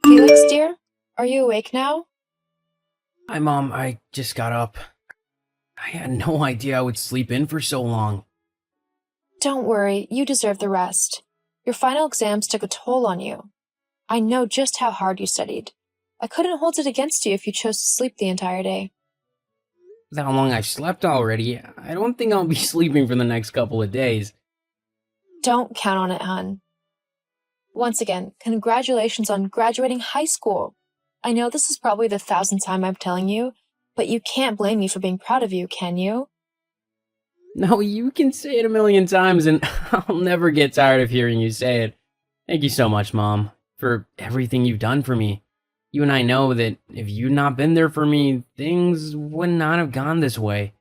Felix, dear, are you awake now? Hi, Mom. I just got up. I had no idea I would sleep in for so long. Don't worry, you deserve the rest. Your final exams took a toll on you. I know just how hard you studied. I couldn't hold it against you if you chose to sleep the entire day. With how long I've slept already, I don't think I'll be sleeping for the next couple of days. Don't count on it, hon. Once again, congratulations on graduating high school. I know this is probably the thousandth time I'm telling you, but you can't blame me for being proud of you, can you? No, you can say it a million times and I'll never get tired of hearing you say it. Thank you so much, Mom, for everything you've done for me. You and I know that if you'd not been there for me, things would not have gone this way.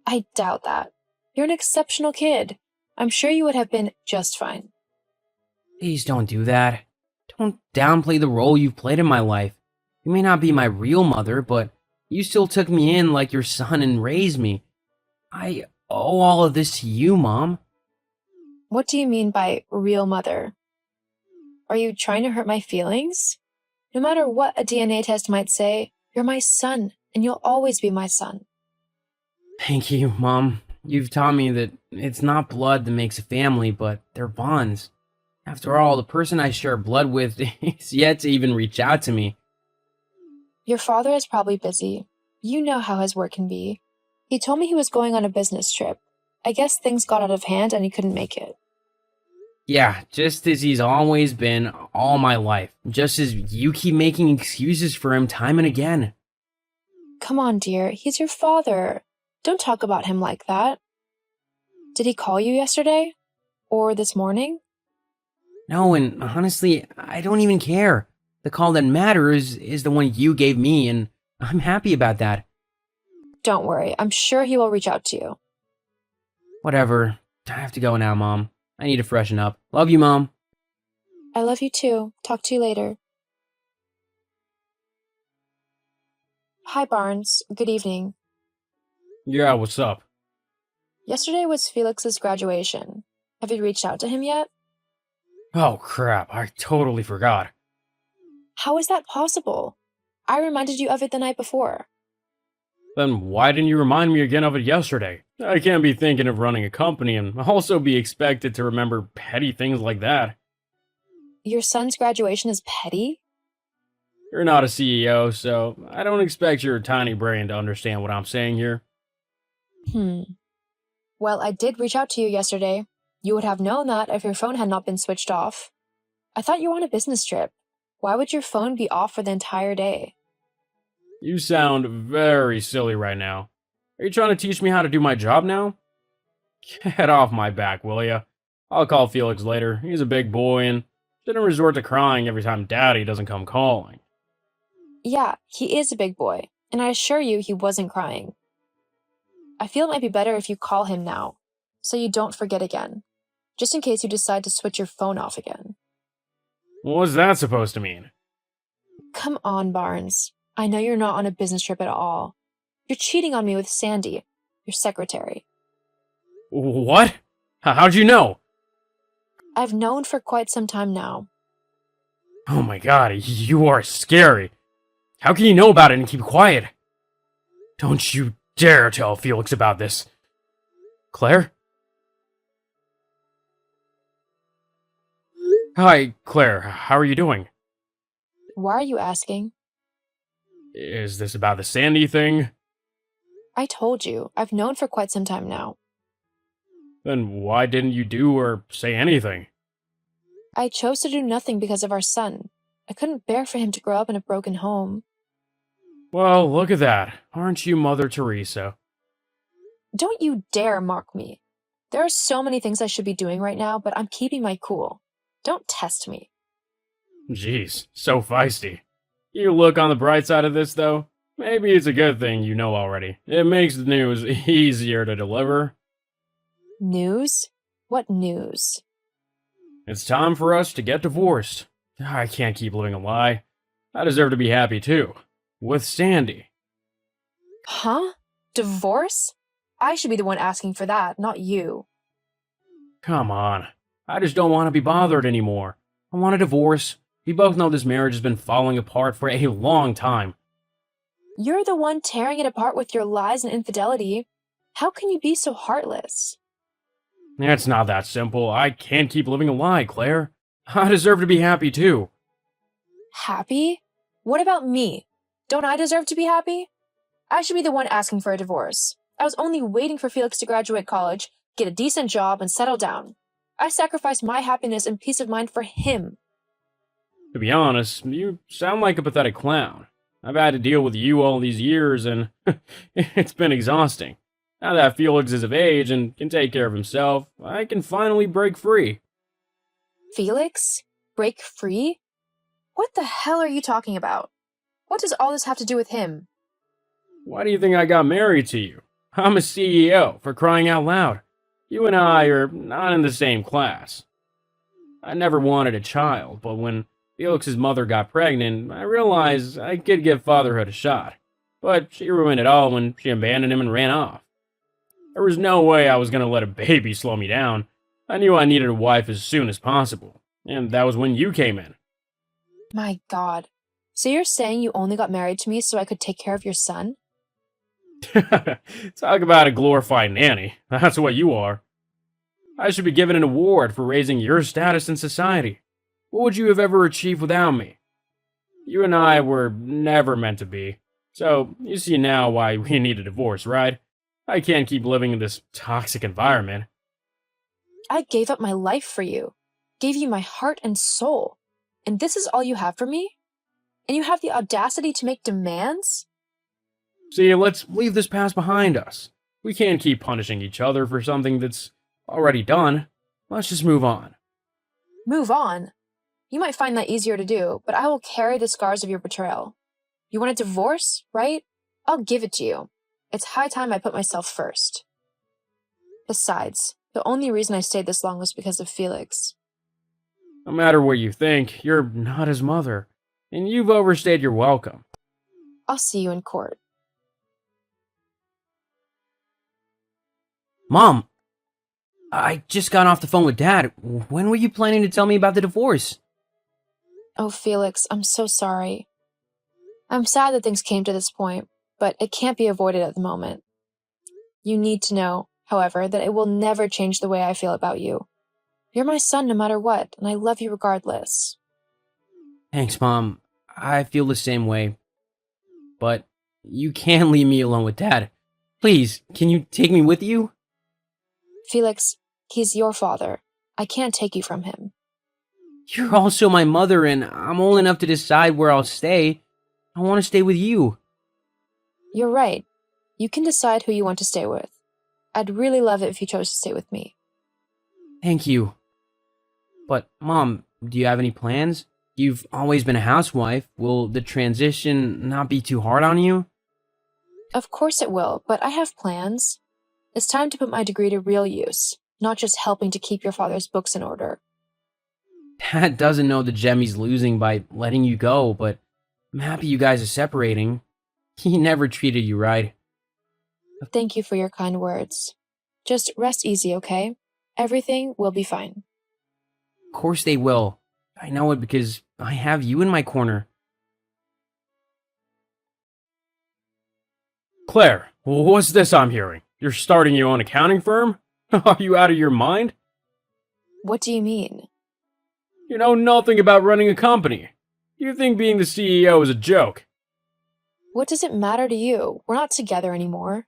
I doubt that. You're an exceptional kid. I'm sure you would have been just fine. Please don't do that. Don't downplay the role you've played in my life. You may not be my real mother, but you still took me in like your son and raised me. I owe all of this to you, Mom. What do you mean by real mother? Are you trying to hurt my feelings? No matter what a DNA test might say, you're my son, and you'll always be my son. Thank you, Mom. You've taught me that it's not blood that makes a family, but they're bonds. After all, the person I share blood with is yet to even reach out to me. Your father is probably busy. You know how his work can be. He told me he was going on a business trip. I guess things got out of hand and he couldn't make it. Yeah, just as he's always been all my life. Just as you keep making excuses for him time and again. Come on, dear. He's your father. Don't talk about him like that. Did he call you yesterday? Or this morning? No, and honestly, I don't even care. The call that matters is the one you gave me, and I'm happy about that. Don't worry. I'm sure he will reach out to you. Whatever. I have to go now, Mom. I need to freshen up. Love you, Mom. I love you too. Talk to you later. Hi, Barnes. Good evening. Yeah, what's up? Yesterday was Felix's graduation. Have you reached out to him yet? Oh, crap. I totally forgot. How is that possible? I reminded you of it the night before. Then why didn't you remind me again of it yesterday? I can't be thinking of running a company and also be expected to remember petty things like that. Your son's graduation is petty? You're not a CEO, so I don't expect your tiny brain to understand what I'm saying here. Well, I did reach out to you yesterday. You would have known that if your phone had not been switched off. I thought you were on a business trip. Why would your phone be off for the entire day? You sound very silly right now. Are you trying to teach me how to do my job now? Get off my back, will ya? I'll call Felix later. He's a big boy and shouldn't resort to crying every time Daddy doesn't come calling. Yeah, he is a big boy, and I assure you he wasn't crying. I feel it might be better if you call him now, so you don't forget again, just in case you decide to switch your phone off again. What was that supposed to mean? Come on, Barnes. I know you're not on a business trip at all. You're cheating on me with Sandy, your secretary. What? How'd you know? I've known for quite some time now. Oh my god, you are scary. How can you know about it and keep quiet? Don't you dare tell Felix about this. Claire? Hi, Claire. How are you doing? Why are you asking? Is this about the Sandy thing? I told you, I've known for quite some time now. Then why didn't you do or say anything? I chose to do nothing because of our son. I couldn't bear for him to grow up in a broken home. Well, look at that. Aren't you Mother Teresa? Don't you dare mock me. There are so many things I should be doing right now, but I'm keeping my cool. Don't test me. Jeez, so feisty. You look on the bright side of this, though. Maybe it's a good thing you know already. It makes the news easier to deliver. News? What news? It's time for us to get divorced. I can't keep living a lie. I deserve to be happy, too. With Sandy. Huh? Divorce? I should be the one asking for that, not you. Come on. I just don't want to be bothered anymore. I want a divorce. We both know this marriage has been falling apart for a long time. You're the one tearing it apart with your lies and infidelity. How can you be so heartless? It's not that simple. I can't keep living a lie, Claire. I deserve to be happy too. Happy? What about me? Don't I deserve to be happy? I should be the one asking for a divorce. I was only waiting for Felix to graduate college, get a decent job, and settle down. I sacrificed my happiness and peace of mind for him. To be honest, you sound like a pathetic clown. I've had to deal with you all these years, and it's been exhausting. Now that Felix is of age and can take care of himself, I can finally break free. Felix? Break free? What the hell are you talking about? What does all this have to do with him? Why do you think I got married to you? I'm a CEO, for crying out loud. You and I are not in the same class. I never wanted a child, but when Felix's mother got pregnant, I realized I could give fatherhood a shot. But she ruined it all when she abandoned him and ran off. There was no way I was going to let a baby slow me down. I knew I needed a wife as soon as possible, and that was when you came in. My God. So you're saying you only got married to me so I could take care of your son? Talk about a glorified nanny. That's what you are. I should be given an award for raising your status in society. What would you have ever achieved without me? You and I were never meant to be. So, you see now why we need a divorce, right? I can't keep living in this toxic environment. I gave up my life for you, gave you my heart and soul, and this is all you have for me? And you have the audacity to make demands? See, let's leave this past behind us. We can't keep punishing each other for something that's already done. Let's just move on. Move on? You might find that easier to do, but I will carry the scars of your betrayal. You want a divorce, right? I'll give it to you. It's high time I put myself first. Besides, the only reason I stayed this long was because of Felix. No matter what you think, you're not his mother, and you've overstayed your welcome. I'll see you in court. Mom, I just got off the phone with Dad. When were you planning to tell me about the divorce? Oh, Felix, I'm so sorry. I'm sad that things came to this point, but it can't be avoided at the moment. You need to know, however, that it will never change the way I feel about you. You're my son no matter what, and I love you regardless. Thanks, Mom. I feel the same way. But you can't leave me alone with Dad. Please, can you take me with you? Felix, he's your father. I can't take you from him. You're also my mother, and I'm old enough to decide where I'll stay. I want to stay with you. You're right. You can decide who you want to stay with. I'd really love it if you chose to stay with me. Thank you. But, Mom, do you have any plans? You've always been a housewife. Will the transition not be too hard on you? Of course it will, but I have plans. It's time to put my degree to real use, not just helping to keep your father's books in order. Dad doesn't know the gem he's losing by letting you go, but I'm happy you guys are separating. He never treated you right. Thank you for your kind words. Just rest easy, okay? Everything will be fine. Of course they will. I know it because I have you in my corner. Claire, what's this I'm hearing? You're starting your own accounting firm? Are you out of your mind? What do you mean? You know nothing about running a company. You think being the CEO is a joke. What does it matter to you? We're not together anymore.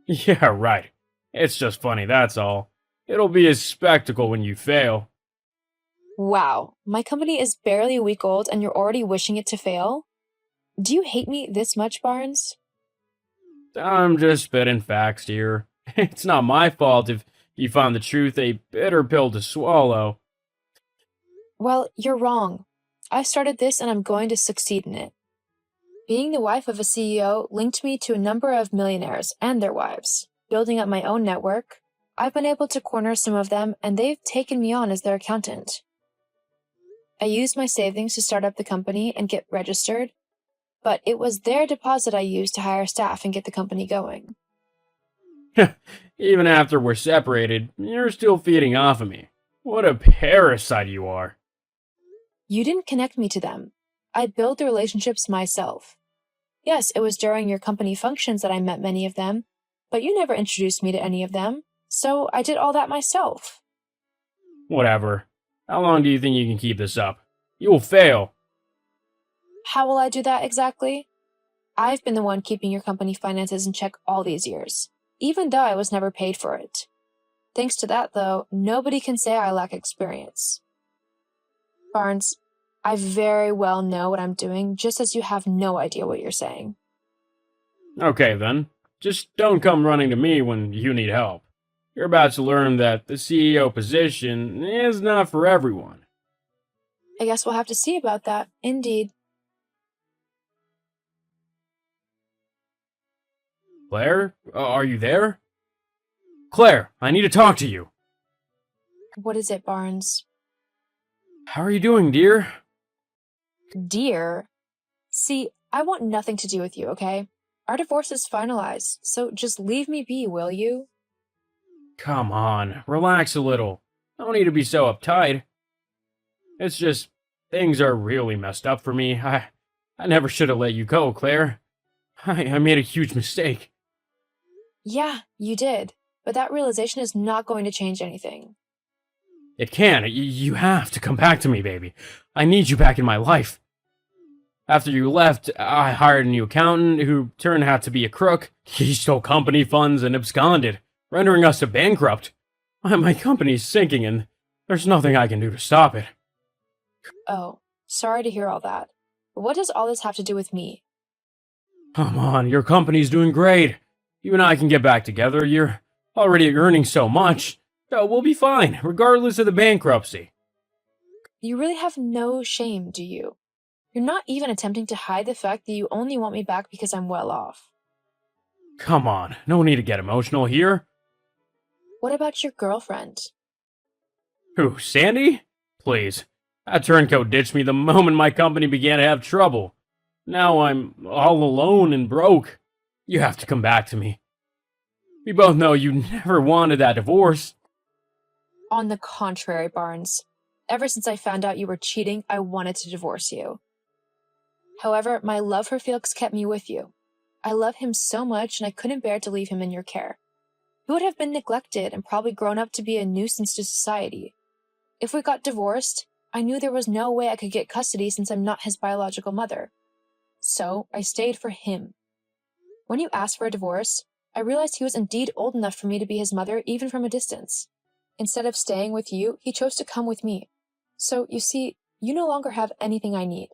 Yeah, right. It's just funny, that's all. It'll be a spectacle when you fail. Wow, my company is barely a week old and you're already wishing it to fail? Do you hate me this much, Barnes? I'm just spitting facts here. It's not my fault if you found the truth a bitter pill to swallow. Well, you're wrong. I started this and I'm going to succeed in it. Being the wife of a CEO linked me to a number of millionaires and their wives. Building up my own network, I've been able to corner some of them and they've taken me on as their accountant. I used my savings to start up the company and get registered, but it was their deposit I used to hire staff and get the company going. Even after we're separated, you're still feeding off of me. What a parasite you are. You didn't connect me to them. I built the relationships myself. Yes, it was during your company functions that I met many of them, but you never introduced me to any of them, so I did all that myself. Whatever. How long do you think you can keep this up? You will fail. How will I do that exactly? I've been the one keeping your company finances in check all these years, even though I was never paid for it. Thanks to that, though, nobody can say I lack experience. Barnes, I very well know what I'm doing, just as you have no idea what you're saying. Okay, then. Just don't come running to me when you need help. You're about to learn that the CEO position is not for everyone. I guess we'll have to see about that, indeed. Claire, are you there? Claire, I need to talk to you. What is it, Barnes? How are you doing, dear? Dear? See, I want nothing to do with you, okay? Our divorce is finalized, so just leave me be, will you? Come on, relax a little. No need to be so uptight. It's just, things are really messed up for me. I never should have let you go, Claire. I made a huge mistake. Yeah, you did, but that realization is not going to change anything. It can. You have to come back to me, baby. I need you back in my life. After you left, I hired a new accountant who turned out to be a crook. He stole company funds and absconded, rendering us bankrupt. My company's sinking and there's nothing I can do to stop it. Oh, sorry to hear all that. But what does all this have to do with me? Come on, your company's doing great. You and I can get back together. You're already earning so much. So we'll be fine, regardless of the bankruptcy. You really have no shame, do you? You're not even attempting to hide the fact that you only want me back because I'm well off. Come on, no need to get emotional here. What about your girlfriend? Who, Sandy? Please. That turncoat ditched me the moment my company began to have trouble. Now I'm all alone and broke. You have to come back to me. We both know you never wanted that divorce. On the contrary, Barnes. Ever since I found out you were cheating, I wanted to divorce you. However, my love for Felix kept me with you. I love him so much and I couldn't bear to leave him in your care. He would have been neglected and probably grown up to be a nuisance to society. If we got divorced, I knew there was no way I could get custody since I'm not his biological mother. So I stayed for him. When you asked for a divorce, I realized he was indeed old enough for me to be his mother even from a distance. Instead of staying with you, he chose to come with me. So, you see, you no longer have anything I need.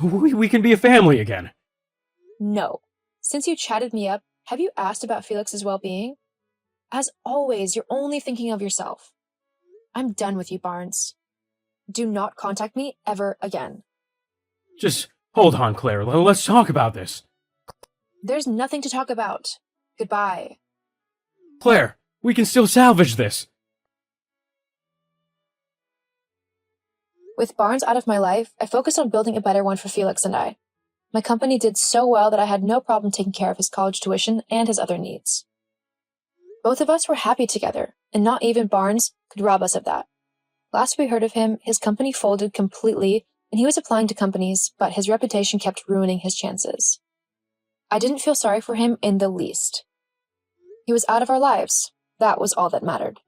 We can be a family again. No. Since you chatted me up, have you asked about Felix's well-being? As always, you're only thinking of yourself. I'm done with you, Barnes. Do not contact me ever again. Just hold on, Claire. Let's talk about this. There's nothing to talk about. Goodbye. Claire, we can still salvage this. With Barnes out of my life, I focused on building a better one for Felix and I. My company did so well that I had no problem taking care of his college tuition and his other needs. Both of us were happy together, and not even Barnes could rob us of that. Last we heard of him, his company folded completely, and he was applying to companies, but his reputation kept ruining his chances. I didn't feel sorry for him in the least. He was out of our lives. That was all that mattered.